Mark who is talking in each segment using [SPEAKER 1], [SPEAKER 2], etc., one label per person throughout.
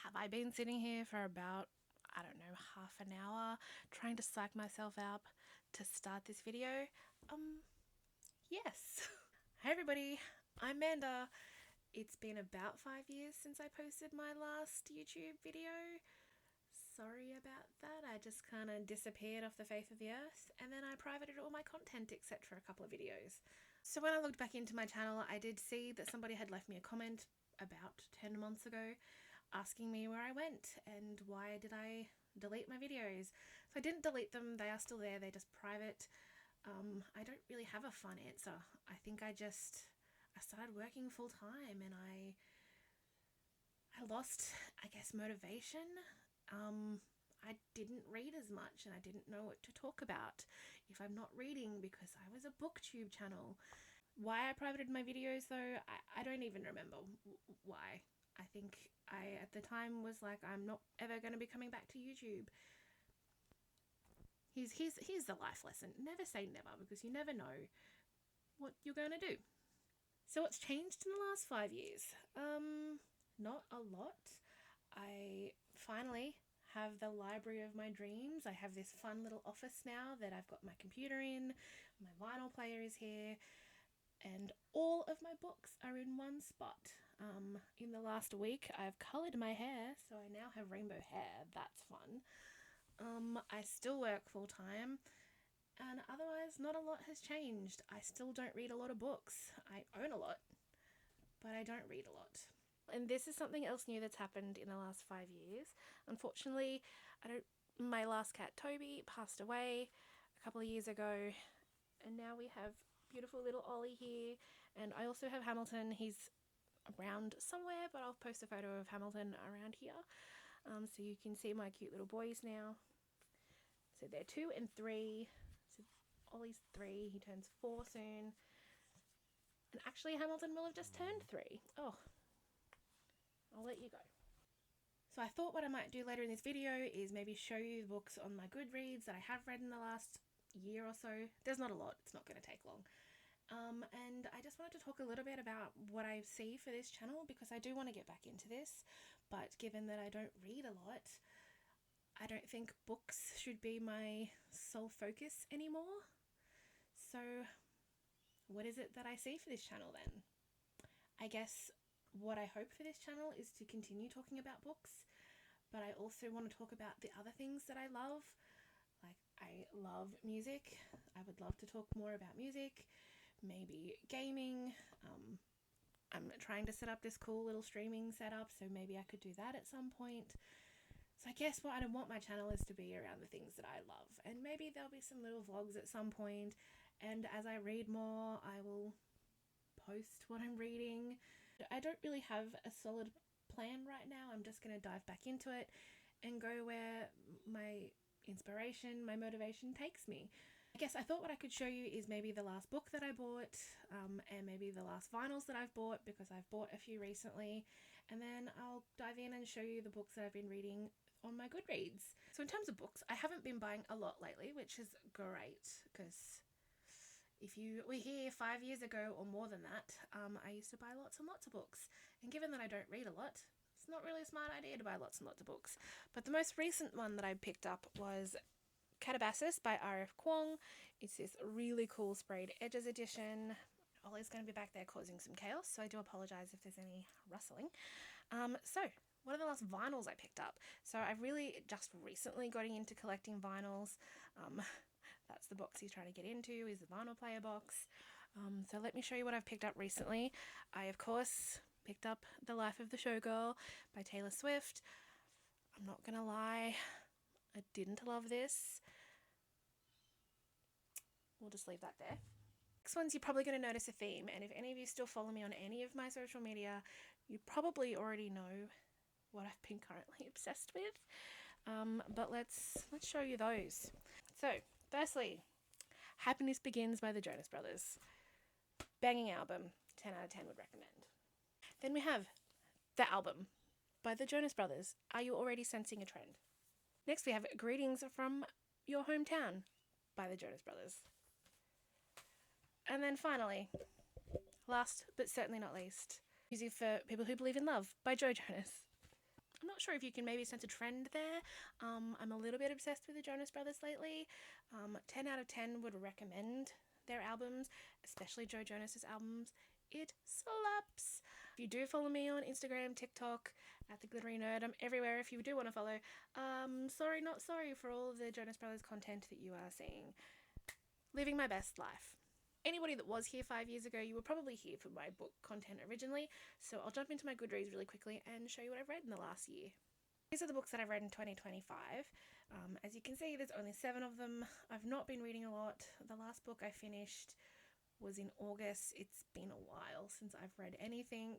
[SPEAKER 1] have I been sitting here for about, I don't know, half an hour trying to psych myself up to start this video? Yes. Hey everybody, I'm Manda. It's been about 5 years since I posted my last YouTube video. Sorry about that, I just kind of disappeared off the face of the earth, and then I privated all my content except for a couple of videos. So when I looked back into my channel, I did see that somebody had left me a comment about 10 months ago asking me where I went and why did I delete my videos. So I didn't delete them, they are still there, they're just private. I don't really have a fun answer. I think I started working full time and I lost, I guess, motivation. I didn't read as much and I didn't know what to talk about if I'm not reading because I was a booktube channel. Why I privated my videos though, I don't even remember why. I think I at the time was like, I'm not ever going to be coming back to YouTube. Here's the life lesson. Never say never because you never know what you're going to do. So what's changed in the last 5 years? Not a lot. I finally have the library of my dreams. I have this fun little office now that I've got my computer in, my vinyl player is here, and all of my books are in one spot. In the last week I've coloured my hair, so I now have rainbow hair. That's fun. I still work full time, and otherwise not a lot has changed. I still don't read a lot of books. I own a lot, but I don't read a lot. And this is something else new that's happened in the last 5 years. Unfortunately, my last cat Toby passed away a couple of years ago, and now we have beautiful little Ollie here, and I also have Hamilton. He's around somewhere, but I'll post a photo of Hamilton around here, so you can see my cute little boys now. So they're 2 and 3. So Ollie's 3, he turns 4 soon. And actually Hamilton will have just turned 3. Oh, I'll let you go. So I thought what I might do later in this video is maybe show you the books on my Goodreads that I have read in the last year or so. There's not a lot, it's not going to take long. And I just wanted to talk a little bit about what I see for this channel because I do want to get back into this, but given that I don't read a lot, I don't think books should be my sole focus anymore. So what is it that I see for this channel then? I guess what I hope for this channel is to continue talking about books, but I also want to talk about the other things that I love. Like, I love music. I would love to talk more about music, maybe gaming. I'm trying to set up this cool little streaming setup, so maybe I could do that at some point. So I guess what I want my channel is to be around the things that I love, and maybe there'll be some little vlogs at some point, and as I read more I will post what I'm reading. I don't really have a solid plan right now. I'm just going to dive back into it and go where my inspiration, my motivation takes me. I guess I thought what I could show you is maybe the last book that I bought, and maybe the last vinyls that I've bought because I've bought a few recently, and then I'll dive in and show you the books that I've been reading on my Goodreads. So in terms of books, I haven't been buying a lot lately, which is great because if you were here 5 years ago or more than that, I used to buy lots and lots of books, and given that I don't read a lot, it's not really a smart idea to buy lots and lots of books. But the most recent one that I picked up was Catabasis by R.F. Kuang. It's this really cool sprayed edges edition. Ollie's going to be back there causing some chaos, so I do apologise if there's any rustling. So what are the last vinyls I picked up? So I've really just recently gotten into collecting vinyls. That's the box he's trying to get into, is the vinyl player box. So let me show you what I've picked up recently. I, of course, picked up The Life of the Showgirl by Taylor Swift. I'm not gonna lie, I didn't love this. We'll just leave that there. Next one's, you're probably going to notice a theme, and if any of you still follow me on any of my social media, you probably already know what I've been currently obsessed with. But let's show you those. So, firstly, Happiness Begins by the Jonas Brothers. Banging album, 10 out of 10 would recommend. Then we have The Album by the Jonas Brothers. Are you already sensing a trend? Next we have Greetings from Your Hometown by the Jonas Brothers. And then finally, last but certainly not least, Music for People Who Believe in Love by Joe Jonas. I'm not sure if you can maybe sense a trend there. I'm a little bit obsessed with the Jonas Brothers lately. 10 out of 10 would recommend their albums, especially Joe Jonas's albums. It slaps. If you do follow me on Instagram, TikTok, at The Glittery Nerd, I'm everywhere if you do want to follow. Sorry, not sorry for all the Jonas Brothers content that you are seeing. Living my best life. Anybody that was here 5 years ago, you were probably here for my book content originally, so I'll jump into my Goodreads really quickly and show you what I've read in the last year. These are the books that I've read in 2025. As you can see, there's only 7 of them. I've not been reading a lot. The last book I finished was in August. It's been a while since I've read anything.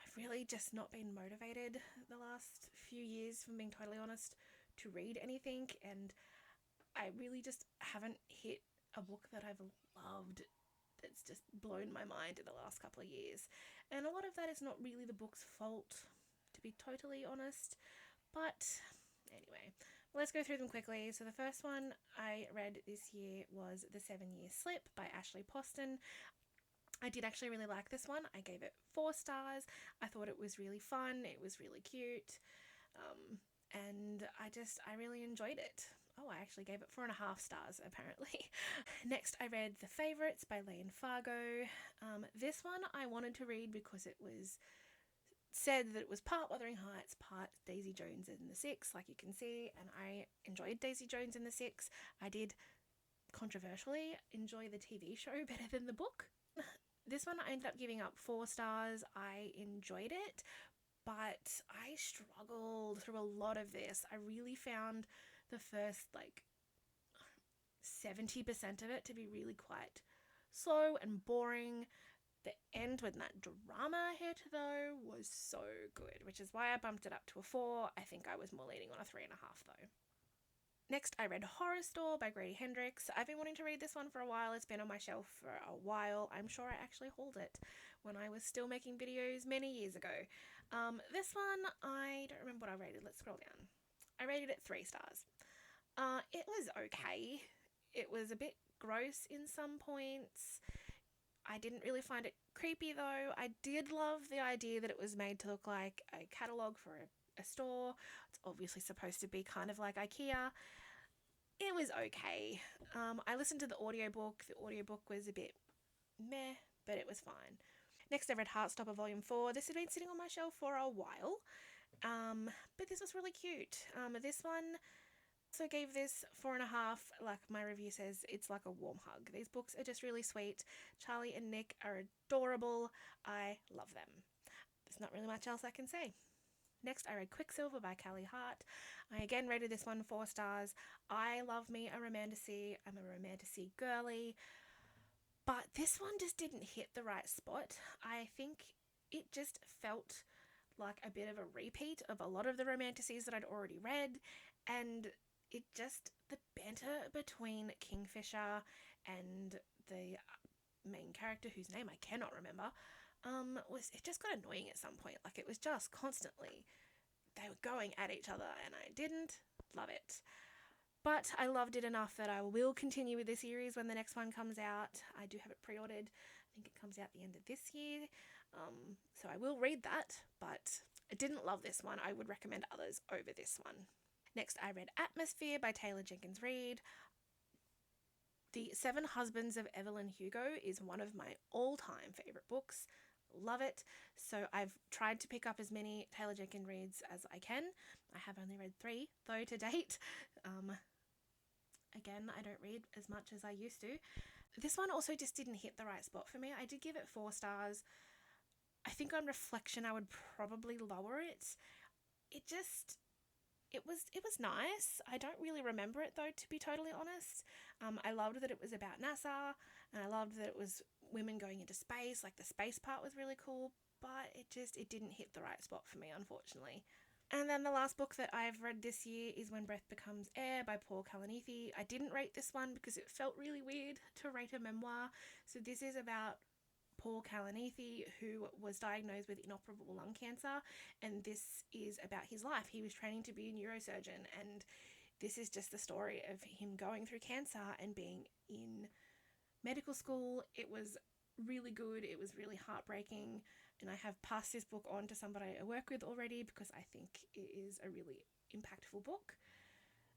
[SPEAKER 1] I've really just not been motivated the last few years, if I'm being totally honest, to read anything, and I really just haven't hit a book that I've loved that's just blown my mind in the last couple of years. And a lot of that is not really the book's fault, to be totally honest. But anyway, let's go through them quickly. So the first one I read this year was The 7-Year Slip by Ashley Poston. I did actually really like this one. I gave it 4 stars. I thought it was really fun. It was really cute. And I really enjoyed it. Oh, I actually gave it 4.5 stars, apparently. Next, I read The Favourites by Lane Fargo. This one I wanted to read because it was said that it was part Wuthering Heights, part Daisy Jones and the Six, like you can see, and I enjoyed Daisy Jones and the Six. I did, controversially, enjoy the TV show better than the book. This one I ended up giving up 4 stars. I enjoyed it, but I struggled through a lot of this. I really found the first 70% of it to be really quite slow and boring. The end when that drama hit though was so good, which is why I bumped it up to a 4. I think I was more leaning on a 3.5 though. Next, I read Horror Store by Grady Hendrix. I've been wanting to read this one for a while. It's been on my shelf for a while. I'm sure I actually hauled it when I was still making videos many years ago. This one, I don't remember what I rated. Let's scroll down. I rated it 3 stars. It was okay. It was a bit gross in some points. I didn't really find it creepy though. I did love the idea that it was made to look like a catalogue for a store. It's obviously supposed to be kind of like IKEA. It was okay. I listened to the audiobook. The audiobook was a bit meh, but it was fine. Next, I read Heartstopper Volume 4. This had been sitting on my shelf for a while, but this was really cute. This one, so gave this 4.5. Like my review says, it's like a warm hug. These books are just really sweet. Charlie and Nick are adorable. I love them. There's not really much else I can say. Next, I read Quicksilver by Callie Hart. I again rated this one 4 stars. I love me a romantasy. I'm a romantasy girly. But this one just didn't hit the right spot. I think it just felt like a bit of a repeat of a lot of the romantasies that I'd already read. And it just, the banter between Kingfisher and the main character, whose name I cannot remember, it just got annoying at some point. Like, it was just constantly, they were going at each other and I didn't love it. But I loved it enough that I will continue with the series when the next one comes out. I do have it pre-ordered. I think it comes out the end of this year. So I will read that, but I didn't love this one. I would recommend others over this one. Next, I read Atmosphere by Taylor Jenkins Reid. The 7 Husbands of Evelyn Hugo is one of my all-time favourite books. Love it. So I've tried to pick up as many Taylor Jenkins Reids as I can. I have only read 3 though to date. Again, I don't read as much as I used to. This one also just didn't hit the right spot for me. I did give it 4 stars. I think on reflection I would probably lower it. It was nice. I don't really remember it though, to be totally honest. I loved that it was about NASA, and I loved that it was women going into space. Like, the space part was really cool, but it didn't hit the right spot for me, unfortunately. And then the last book that I've read this year is When Breath Becomes Air by Paul Kalanithi. I didn't rate this one because it felt really weird to rate a memoir. So this is about Paul Kalanithi, who was diagnosed with inoperable lung cancer, and this is about his life. He was training to be a neurosurgeon, and this is just the story of him going through cancer and being in medical school. It was really good. It was really heartbreaking. And I have passed this book on to somebody I work with already because I think it is a really impactful book.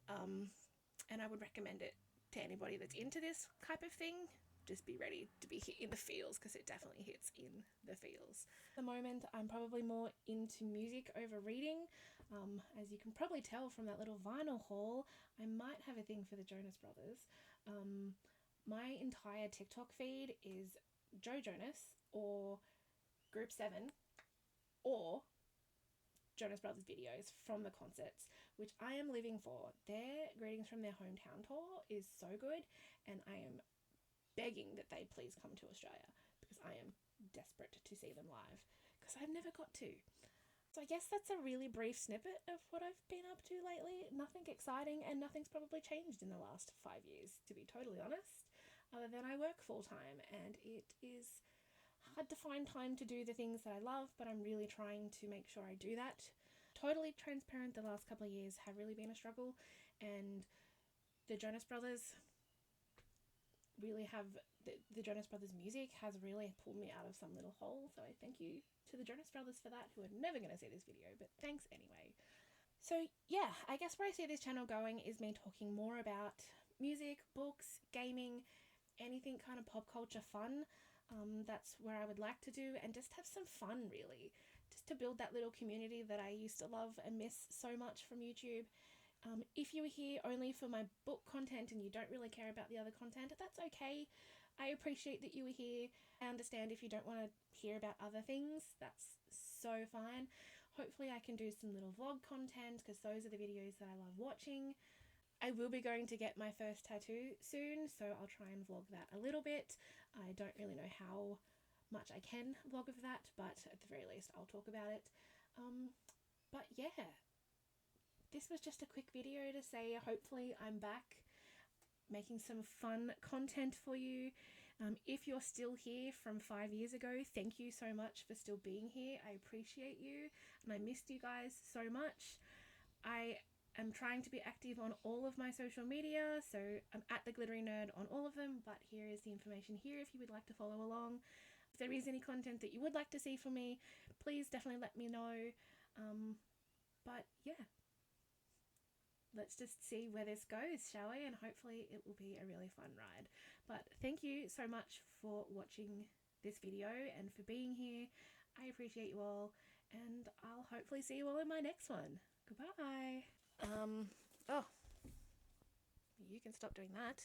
[SPEAKER 1] And I would recommend it to anybody that's into this type of thing. Just be ready to be hit in the feels, because it definitely hits in the feels. At the moment, I'm probably more into music over reading. As you can probably tell from that little vinyl haul, I might have a thing for the Jonas Brothers. My entire TikTok feed is Joe Jonas or Group 7 or Jonas Brothers videos from the concerts, which I am living for. Their Greetings from Their Hometown tour is so good, and I am begging that they please come to Australia because I am desperate to see them live because I've never got to. So I guess that's a really brief snippet of what I've been up to lately. Nothing exciting, and nothing's probably changed in the last 5 years, to be totally honest, other than I work full-time, and it is hard to find time to do the things that I love, but I'm really trying to make sure I do that. Totally transparent, the last couple of years have really been a struggle, and the Jonas Brothers really have, the Jonas Brothers music has really pulled me out of some little hole, so I thank you to the Jonas Brothers for that, who are never going to see this video, but thanks anyway. So yeah, I guess where I see this channel going is me talking more about music, books, gaming, anything kind of pop culture fun. That's where I would like to do, and just have some fun, really, just to build that little community that I used to love and miss so much from YouTube. If you were here only for my book content and you don't really care about the other content, that's okay. I appreciate that you were here. I understand if you don't want to hear about other things, that's so fine. Hopefully I can do some little vlog content, because those are the videos that I love watching. I will be going to get my first tattoo soon, so I'll try and vlog that a little bit. I don't really know how much I can vlog of that, but at the very least I'll talk about it. But yeah, this was just a quick video to say hopefully I'm back making some fun content for you. If you're still here from 5 years ago, thank you so much for still being here. I appreciate you, and I missed you guys so much. I am trying to be active on all of my social media, so I'm at the Glittery Nerd on all of them, but here is the information here if you would like to follow along. If there is any content that you would like to see from me, please definitely let me know. But yeah, let's just see where this goes, shall we? And hopefully it will be a really fun ride. But thank you so much for watching this video and for being here. I appreciate you all, and I'll hopefully see you all in my next one. Goodbye. Oh, you can stop doing that.